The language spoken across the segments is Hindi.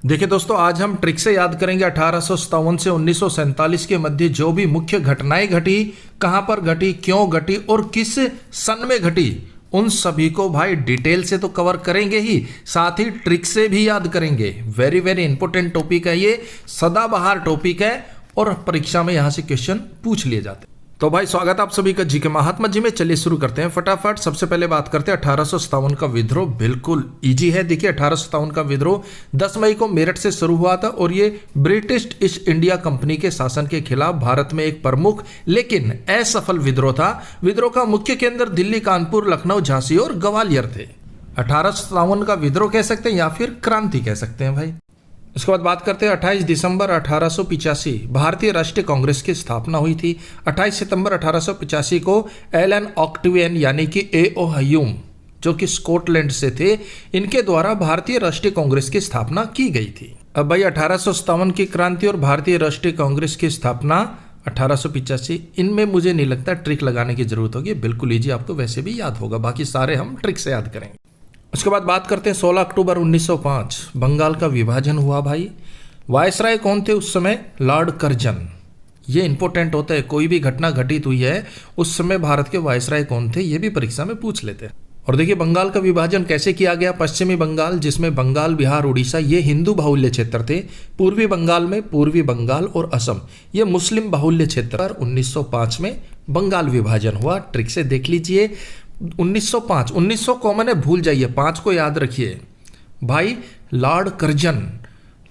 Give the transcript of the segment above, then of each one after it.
देखिए दोस्तों, आज हम ट्रिक से याद करेंगे 1857 से 1947 के मध्य जो भी मुख्य घटनाएं घटी, कहां पर घटी, क्यों घटी और किस सन में घटी, उन सभी को भाई डिटेल से तो कवर करेंगे ही, साथ ही ट्रिक से भी याद करेंगे। वेरी वेरी इंपॉर्टेंट टॉपिक है ये, सदाबहार टॉपिक है और परीक्षा में यहां से क्वेश्चन पूछ लिए जाते हैं। तो भाई स्वागत आप सभी का जी के महात्मा जी में। चलिए शुरू करते हैं फटाफट। सबसे पहले बात करते हैं 1857 का विद्रोह। बिल्कुल इजी है। देखिए 1857 का विद्रोह 10 मई को मेरठ से शुरू हुआ था और ये ब्रिटिश ईस्ट इंडिया कंपनी के शासन के खिलाफ भारत में एक प्रमुख लेकिन असफल विद्रोह था। विद्रोह का मुख्य केंद्र दिल्ली, कानपुर, लखनऊ, झांसी और ग्वालियर थे। 1857 का विद्रोह कह सकते हैं या फिर क्रांति कह सकते हैं भाई। इसके बाद बात करते हैं 28 दिसंबर 1885 भारतीय राष्ट्रीय कांग्रेस की स्थापना हुई थी। 28 सितंबर 1885 को एलन ऑक्टेवियन यानी कि ए.ओ. ह्यूम जो कि स्कॉटलैंड से थे, इनके द्वारा भारतीय राष्ट्रीय कांग्रेस की स्थापना की गई थी। अब भाई 1857 की क्रांति और भारतीय राष्ट्रीय कांग्रेस की स्थापना 1885, इनमें मुझे नहीं लगता ट्रिक लगाने की जरूरत होगी। बिल्कुल ईजी, आपको वैसे भी याद होगा, बाकी सारे हम ट्रिक से याद करेंगे। उसके बाद बात करते हैं 16 अक्टूबर 1905 बंगाल का विभाजन हुआ भाई। वायसराय कौन थे उस समय? Lord Curzon. ये इंपॉर्टेंट होता है, कोई भी घटना घटित हुई है उस समय भारत के वायसराय कौन थे, ये भी परीक्षा में पूछ लेते हैं। और देखिए बंगाल का विभाजन कैसे किया गया। पश्चिमी बंगाल जिसमें बंगाल, बिहार, उड़ीसा ये हिंदू बाहुल्य क्षेत्र थे। पूर्वी बंगाल में पूर्वी बंगाल और असम ये मुस्लिम बाहुल्य क्षेत्र। 1905 में बंगाल विभाजन हुआ। ट्रिक से देख लीजिए 1905, 1900 कॉमन है, भूल जाइए, 5 को याद रखिए भाई। लॉर्ड कर्जन,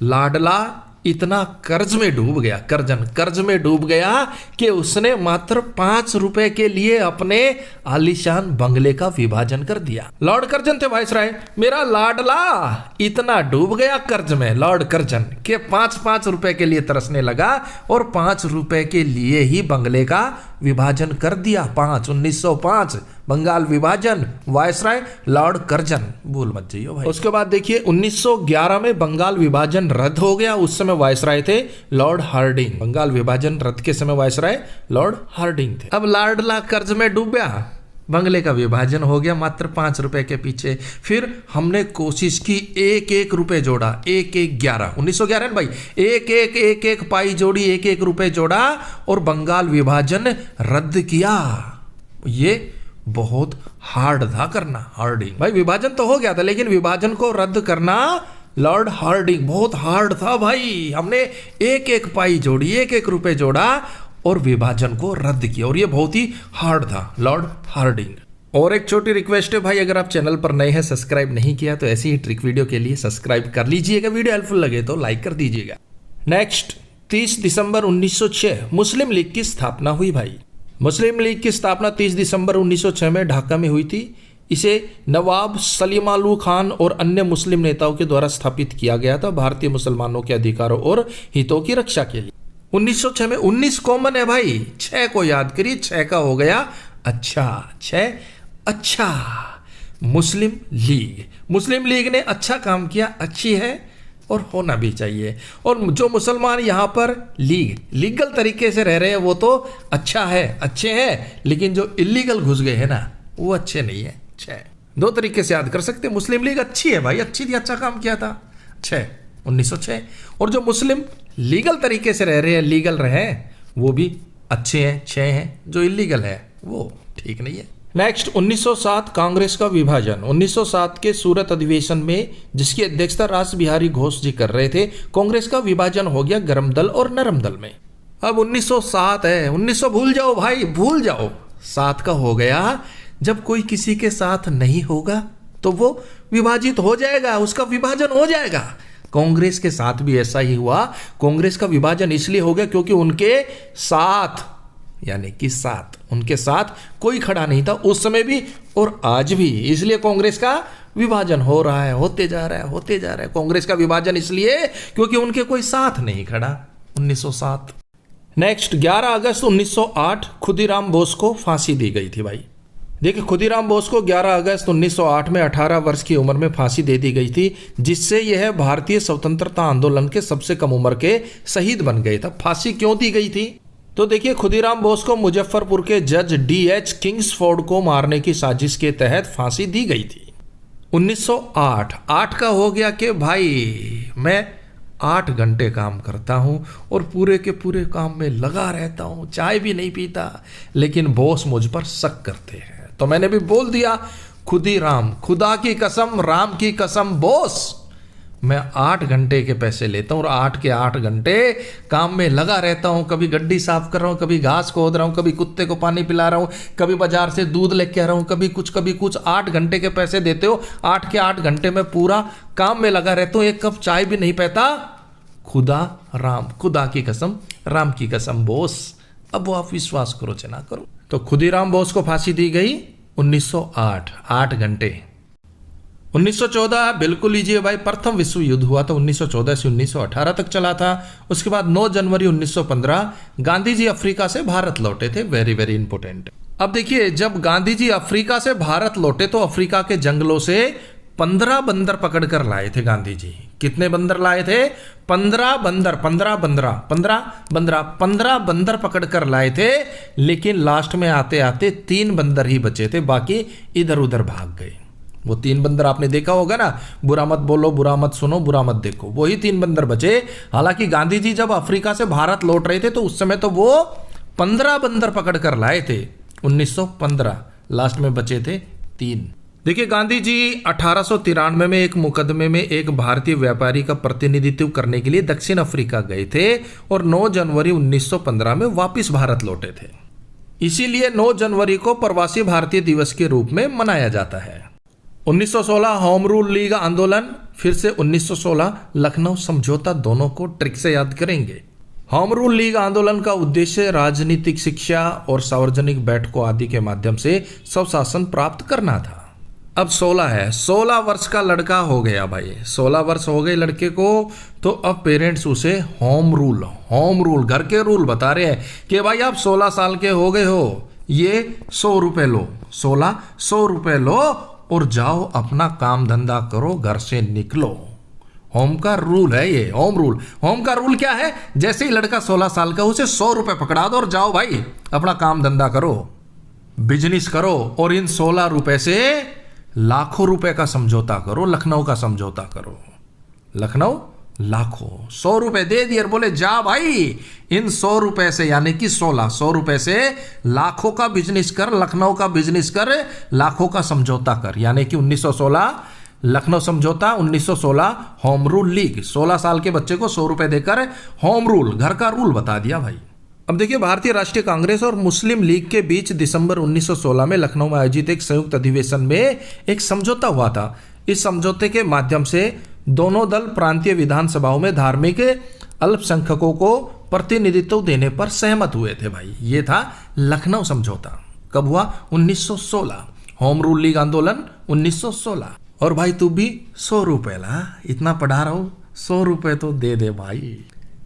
लाडला इतना कर्ज में डूब गया, कर्ज में डूब गया कि उसने मात्र 5 रुपए के लिए अपने आलीशान बंगले का विभाजन कर दिया। लॉर्ड कर्जन थे वायसराय। मेरा लाडला इतना डूब गया कर्ज में, लॉर्ड कर्जन के 5-5 रुपए के लिए तरसने लगा और 5 रुपए के लिए ही बंगले का विभाजन कर दिया। 1905 बंगाल विभाजन, वायसराय लॉर्ड कर्जन, भूल मत जाइए भाई। उसके बाद देखिए 1911 में बंगाल विभाजन रद्द हो गया। उस समय वायसराय थे लॉर्ड हार्डिंग। बंगाल विभाजन रद्द के समय वायसराय लॉर्ड हार्डिंग थे। अब लाडला कर्ज में डूब गया, बंगले का विभाजन हो गया मात्र 5 रुपए के पीछे। फिर हमने कोशिश की, 1-1 रुपए जोड़ा, 1-1-11, 1911 भाई, 1-1 पाई जोड़ी, 1-1 रुपए जोड़ा और बंगाल विभाजन रद्द किया। ये बहुत हार्ड था करना, हार्डिंग भाई। विभाजन तो हो गया था लेकिन विभाजन को रद्द करना लॉर्ड हार्डिंग बहुत हार्ड था भाई। हमने 1-1 पाई जोड़ी, 1-1 रुपए जोड़ा और विभाजन को रद्द किया और ये बहुत ही हार्ड था, लॉर्ड हार्डिंग। और एक छोटी रिक्वेस्ट है भाई, अगर आप चैनल पर नए हैं, सब्सक्राइब नहीं किया तो ऐसी ही ट्रिक वीडियो के लिए सब्सक्राइब कर लीजिएगा। वीडियो हेल्पफुल लगे तो लाइक कर दीजिएगा। नेक्स्ट 30 दिसंबर 1906 मुस्लिम लीग की स्थापना हुई भाई। मुस्लिम लीग की स्थापना 30 दिसंबर 1906 में ढाका में हुई थी। इसे नवाब सलीमालू खान और अन्य मुस्लिम नेताओं के द्वारा स्थापित किया गया था भारतीय मुसलमानों के अधिकारों और हितों की रक्षा के लिए। 1906 में 19 कॉमन है भाई, 6 को याद करिए, 6 का हो गया अच्छा, 6 अच्छा। मुस्लिम लीग ने अच्छा काम किया, अच्छी है और होना भी चाहिए। और जो मुसलमान यहाँ पर लीगल तरीके से रह रहे हैं वो तो अच्छा है, अच्छे हैं, लेकिन जो इलीगल घुस गए हैं ना वो अच्छे नहीं है। 6 दो तरीके से याद कर सकते हैं। मुस्लिम लीग अच्छी है भाई, अच्छी थी, अच्छा काम किया था, 6 1906। और जो मुस्लिम लीगल तरीके से रह रहे हैं, लीगल रहे वो भी अच्छे हैं, 6 हैं। जो इलीगल है वो ठीक नहीं है। नेक्स्ट 1907 कांग्रेस का विभाजन। 1907 के सूरत अधिवेशन में जिसकी अध्यक्षता रास बिहारी घोष जी कर रहे थे, कांग्रेस का विभाजन हो गया गर्म दल और नरम दल में। अब 1907 है, 1900 भूल जाओ भाई, भूल जाओ। 7 का हो गया, जब कोई किसी के साथ नहीं होगा तो वो विभाजित हो जाएगा, उसका विभाजन हो जाएगा। कांग्रेस के साथ भी ऐसा ही हुआ। कांग्रेस का विभाजन इसलिए हो गया क्योंकि उनके साथ यानी कि उनके साथ कोई खड़ा नहीं था उस समय भी और आज भी, इसलिए कांग्रेस का विभाजन हो रहा है, होते जा रहा है। कांग्रेस का विभाजन इसलिए क्योंकि उनके कोई साथ नहीं खड़ा। 1907। नेक्स्ट 11 अगस्त 1908 खुदीराम बोस को फांसी दी गई थी भाई। देखिए खुदीराम बोस को 11 अगस्त 1908 में 18 वर्ष की उम्र में फांसी दे दी गई थी, जिससे यह भारतीय स्वतंत्रता आंदोलन के सबसे कम उम्र के शहीद बन गए था। फांसी क्यों दी गई थी? तो देखिए खुदीराम बोस को मुजफ्फरपुर के जज D.H. किंग्सफोर्ड को मारने की साजिश के तहत फांसी दी गई थी। 1908 8 का हो गया कि भाई मैं 8 घंटे काम करता हूँ और पूरे के पूरे काम में लगा रहता हूँ, चाय भी नहीं पीता, लेकिन बॉस मुझ पर शक करते हैं। तो मैंने भी बोल दिया, खुदी राम, खुदा की कसम, राम की कसम बॉस, मैं 8 घंटे के पैसे लेता हूँ और 8 के 8 घंटे काम में लगा रहता हूँ। कभी गड्डी साफ कर रहा हूँ, कभी घास खोद रहा हूँ, कभी कुत्ते को पानी पिला रहा हूँ, कभी बाजार से दूध लेके आ रहा हूँ, कभी कुछ। 8 घंटे के पैसे देते हो, 8 के 8 घंटे में पूरा काम में लगा रहता हूँ, एक कप चाय भी नहीं पीता। खुदा राम, खुदा की कसम, राम की कसम बॉस, अब वो आप विश्वास करो चाहे ना करो। तो खुदीराम बोस को फांसी दी गई 1908, 8 घंटे। 1914 बिल्कुल लीजिए भाई, प्रथम विश्व युद्ध हुआ था 1914 से 1918 तक चला था। उसके बाद 9 जनवरी 1915 गांधी जी अफ्रीका से भारत लौटे थे। Very very important. अब देखिए, जब गांधी जी अफ्रीका से भारत लौटे तो अफ्रीका के जंगलों से 15 बंदर पकड़ कर लाए थे गांधी जी। कितने बंदर लाए थे? 15 बंदर, 15 बंदर पकड़ कर लाए थे। लेकिन लास्ट में आते आते 3 बंदर ही बचे थे, बाकी इधर उधर भाग गए। वो 3 बंदर आपने देखा होगा ना, बुरा मत बोलो, बुरा मत सुनो, बुरा मत देखो, वही 3 बंदर बचे। हालांकि गांधी जी जब अफ्रीका से भारत लौट रहे थे तो उस समय तो वो 15 बंदर पकड़ कर लाए थे 1915, लास्ट में बचे थे 3। देखिए, गांधी जी 1893 में एक मुकदमे में एक भारतीय व्यापारी का प्रतिनिधित्व करने के लिए दक्षिण अफ्रीका गए थे और 9 जनवरी 1915 में वापस भारत लौटे थे। इसीलिए 9 जनवरी को प्रवासी भारतीय दिवस के रूप में मनाया जाता है। 1916 होम रूल लीग आंदोलन, फिर से 1916 लखनऊ समझौता, दोनों को ट्रिक से याद करेंगे। होम रूल लीग आंदोलन का उद्देश्य राजनीतिक शिक्षा और सार्वजनिक बैठकों आदि के माध्यम से स्वशासन प्राप्त करना था। अब 16 है, 16 वर्ष का लड़का हो गया भाई, 16 वर्ष हो गए लड़के को, तो अब पेरेंट्स उसे होम रूल घर के रूल बता रहे हैं कि भाई आप 16 साल के हो गए हो, ये 100 रुपए लो, 100 रुपए लो और जाओ अपना काम धंधा करो, घर से निकलो। होम का रूल है ये, होम का रूल क्या है? जैसे ही लड़का 16 साल का, उसे 100 रुपए पकड़ा दो और जाओ भाई अपना काम धंधा करो, बिजनेस करो, और इन 16 रुपए से लाखों रुपए का समझौता करो, लखनऊ का समझौता करो। लखनऊ लाखों, 100 रुपए दे दिए और बोले जा भाई इन 100 रुपए से, यानी कि 100 रुपए से लाखों का बिजनेस कर, लखनऊ का बिजनेस कर, लाखों का समझौता कर। यानी कि 1916 लखनऊ समझौता, 1916 होम रूल लीग। 16 साल के बच्चे को 100 रुपए देकर होम रूल, घर का रूल बता दिया भाई। अब देखिए, भारतीय राष्ट्रीय कांग्रेस और मुस्लिम लीग के बीच दिसंबर 1916 में लखनऊ में आयोजित एक संयुक्त अधिवेशन में एक समझौता हुआ था। इस समझौते के माध्यम से दोनों दल प्रांतीय विधानसभाओं में धार्मिक अल्पसंख्यकों को प्रतिनिधित्व देने पर सहमत हुए थे भाई। ये था लखनऊ समझौता। कब हुआ? 1916। होम रूल लीग आंदोलन 1916। और भाई तू भी 100 रुपए ला, इतना पढ़ा रहा हूं, 100 रुपए तो दे दे भाई।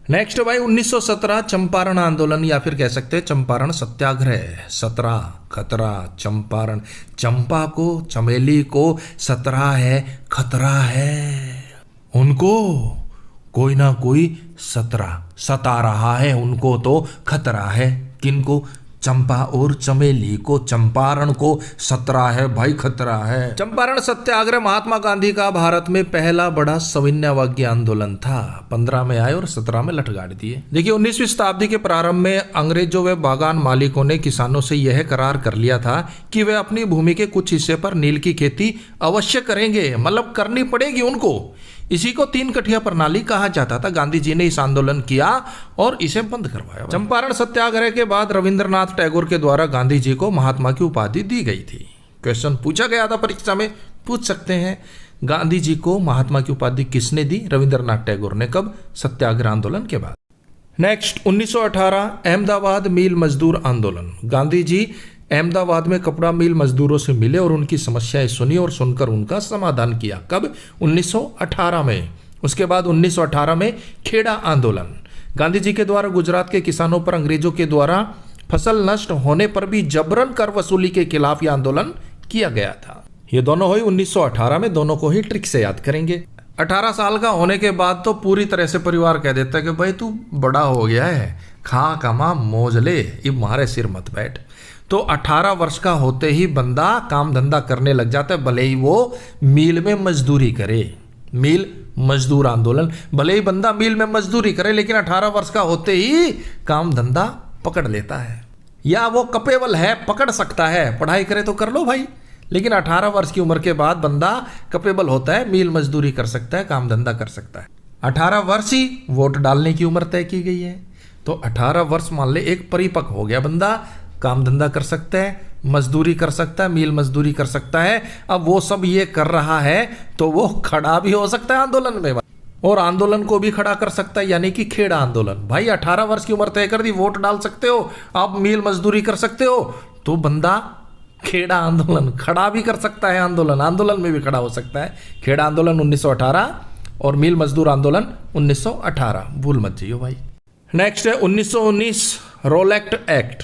नेक्स्ट भाई 1917 चंपारण आंदोलन, या फिर कह सकते हैं चंपारण सत्याग्रह। 17 खतरा, चंपारण, चंपा को, चमेली को 17 है, खतरा है, उनको कोई ना कोई सता रहा है, उनको तो खतरा है। किनको? चंपा और चमेली को, चंपारण को 17 है भाई, खतरा है। चंपारण सत्याग्रह महात्मा गांधी का भारत में पहला बड़ा सविनयवादी आंदोलन था। 15 में आए और 17 में लठ गाड़ दिए। देखिए, 19वीं शताब्दी के प्रारंभ में अंग्रेजों व बागान मालिकों ने किसानों से यह करार कर लिया था कि वे अपनी भूमि के कुछ हिस्से पर नील की खेती अवश्य करेंगे, मतलब करनी पड़ेगी उनको। इसी को 3 कठिया प्रणाली कहा जाता था। गांधी जी ने इस आंदोलन किया और इसे बंद करवाया। चंपारण सत्याग्रह के बाद रविंद्रनाथ टैगोर के द्वारा गांधी जी को महात्मा की उपाधि दी गई थी। क्वेश्चन पूछा गया था परीक्षा में, पूछ सकते हैं, गांधी जी को महात्मा की उपाधि किसने दी? रविंद्रनाथ टैगोर ने। कब? सत्याग्रह आंदोलन के बाद। नेक्स्ट 1918 अहमदाबाद मिल मजदूर आंदोलन। गांधी जी अहमदाबाद में कपड़ा मिल मजदूरों से मिले और उनकी समस्याएं सुनी और सुनकर उनका समाधान किया। कब? 1918 में। उसके बाद 1918 में खेड़ा आंदोलन। गांधी जी के द्वारा गुजरात के किसानों पर अंग्रेजों के द्वारा फसल नष्ट होने पर भी जबरन कर वसूली के खिलाफ यह आंदोलन किया गया था। ये दोनों हुई 1918 में, दोनों को ही ट्रिक से याद करेंगे। 18 साल का होने के बाद तो पूरी तरह से परिवार कह देता है कि भाई तू बड़ा हो गया है, खा कमा मौज ले, अब मारे सिर मत बैठ। तो 18 वर्ष का होते ही बंदा काम धंधा करने लग जाता है, भले ही वो मिल में मजदूरी करे। मील मजदूर आंदोलन। भले ही बंदा मील में मजदूरी करे लेकिन 18 वर्ष का होते ही काम धंधा पकड़ लेता है, या वो कैपेबल है, पकड़ सकता है। पढ़ाई करे तो कर लो भाई, लेकिन 18 वर्ष की उम्र के बाद बंदा कैपेबल होता है, मील मजदूरी कर सकता है, काम धंधा कर सकता है। 18 वर्ष ही वोट डालने की उम्र तय की गई है, तो 18 वर्ष मान ले एक परिपक्व हो गया बंदा, काम धंधा कर सकता है, मजदूरी कर सकता है, मील मजदूरी कर सकता है। अब वो सब ये कर रहा है तो वो खड़ा भी हो सकता है आंदोलन में, और आंदोलन को भी खड़ा कर सकता है, यानी कि खेड़ा आंदोलन। भाई 18 वर्ष की उम्र तय कर दी, वोट डाल सकते हो, आप मील मजदूरी कर सकते हो, तो बंदा खेड़ा आंदोलन खड़ा भी कर सकता है, आंदोलन में भी खड़ा हो सकता है। खेड़ा आंदोलन 1918 और मील मजदूर आंदोलन 1918, भूल मत जाइयो भाई। नेक्स्ट है 1919 रोलेक्ट एक्ट,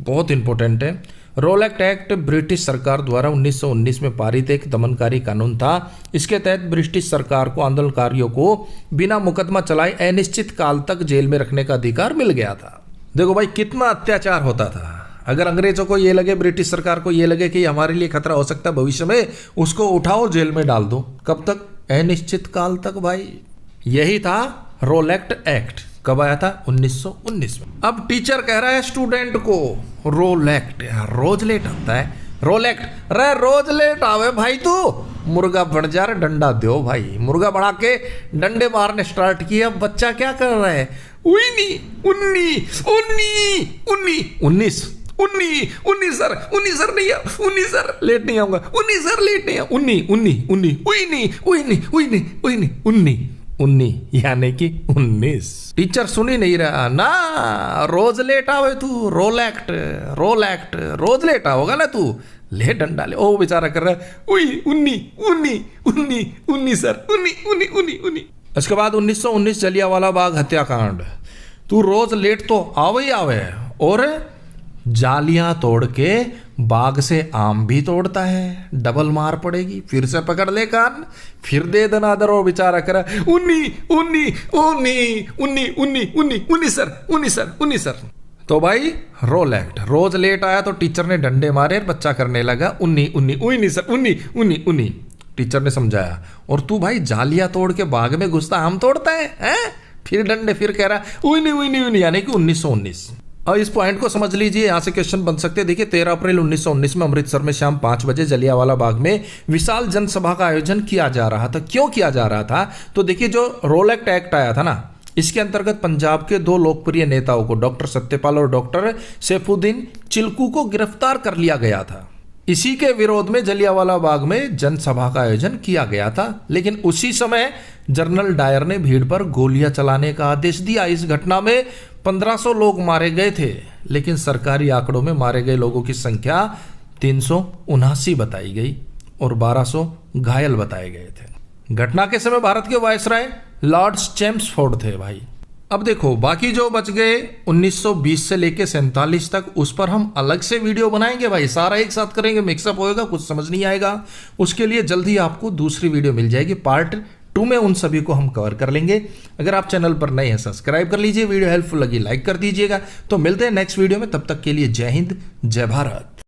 बहुत इंपॉर्टेंट है। रोलेक्ट एक्ट ब्रिटिश सरकार द्वारा 1919 में पारित एक दमनकारी कानून था। इसके तहत ब्रिटिश सरकार को आंदोलनकारियों को बिना मुकदमा चलाए अनिश्चित काल तक जेल में रखने का अधिकार मिल गया था। देखो भाई कितना अत्याचार होता था। अगर अंग्रेजों को ये लगे, ब्रिटिश सरकार को ये लगे कि हमारे लिए खतरा हो सकता है भविष्य में, उसको उठाओ जेल में डाल दो। कब तक? अनिश्चित काल तक भाई। यही था रोलेक्ट एक्ट। कब आया था? 1919 में। अब टीचर कह रहा है स्टूडेंट को रोलेक्ट, यार रोज लेट आता है रोलेक्ट, रे रोज लेट आवे भाई, तू मुर्गा बन जा रे, डंडा दो भाई। मुर्गा बना के डंडे मारने स्टार्ट किए। अब बच्चा क्या कर रहा है? उन्नी उन्नी उन्नी उन्नी 19 उन्नी सर, नहीं आ, 19 सर लेट नहीं आऊंगा, 19 सर लेट नहीं आ, उन्नी यानी कि 19। टीचर सुन ही नहीं रहा ना, रोज लेट आवे तू, रोलेक्ट रोज लेट आओगा ना तू, ले डंडा ले। ओ बेचारा कर रहा है उन्नी सर, उन्नी। इसके बाद 1919 जलियांवाला बाग हत्याकांड। तू रोज लेट तो आवे ही आवे, और जालियां तोड़ के बाग से आम भी तोड़ता है, डबल मार पड़ेगी। फिर से पकड़ ले कान, फिर दे दनादर, और बेचारा करा उन्नी सर। तो भाई रोलेक्ट, रोज लेट आया तो टीचर ने डंडे मारे, बच्चा करने लगा उन्नी सर। टीचर ने समझाया। और तू भाई जालियां तोड़ के बाग में घुसता आम तोड़ता है? फिर डंडे, फिर कह रहा उन्नी यानी कि 1919। और इस पॉइंट को समझ लीजिए, यहां से क्वेश्चन बन सकते हैं। देखिए 13 अप्रैल 1919 में अमृतसर में शाम 5 बजे जलियांवाला बाग में विशाल जनसभा का आयोजन किया जा रहा था। क्यों किया जा रहा था? तो देखिए जो रोलेक्ट एक्ट आया था ना, इसके अंतर्गत पंजाब के 2 लोकप्रिय नेताओं को, डॉक्टर सत्यपाल और डॉक्टर सैफुद्दीन चिल्कू को गिरफ्तार कर लिया गया था। इसी के विरोध में जलियांवाला बाग में जनसभा का आयोजन किया गया था। लेकिन उसी समय जनरल डायर ने भीड़ पर गोलियां चलाने का आदेश दिया। इस घटना में 1500 लोग मारे गए थे, लेकिन सरकारी आंकड़ों में मारे गए लोगों की संख्या 379 बताई गई और 1200 घायल बताए गए थे। घटना के समय भारत के वायसराय लॉर्ड चेम्सफोर्ड थे भाई। अब देखो बाकी जो बच गए 1920 से लेके 47 तक, उस पर हम अलग से वीडियो बनाएंगे भाई, सारा एक साथ करेंगे, मिक्सअप होएगा, कुछ समझ नहीं आएगा। उसके लिए जल्दी आपको दूसरी वीडियो मिल जाएगी, पार्ट 2 में उन सभी को हम कवर कर लेंगे। अगर आप चैनल पर नए हैं सब्सक्राइब कर लीजिए, वीडियो हेल्पफुल लगी लाइक कर दीजिएगा। तो मिलते हैं नेक्स्ट वीडियो में, तब तक के लिए जय हिंद जय भारत।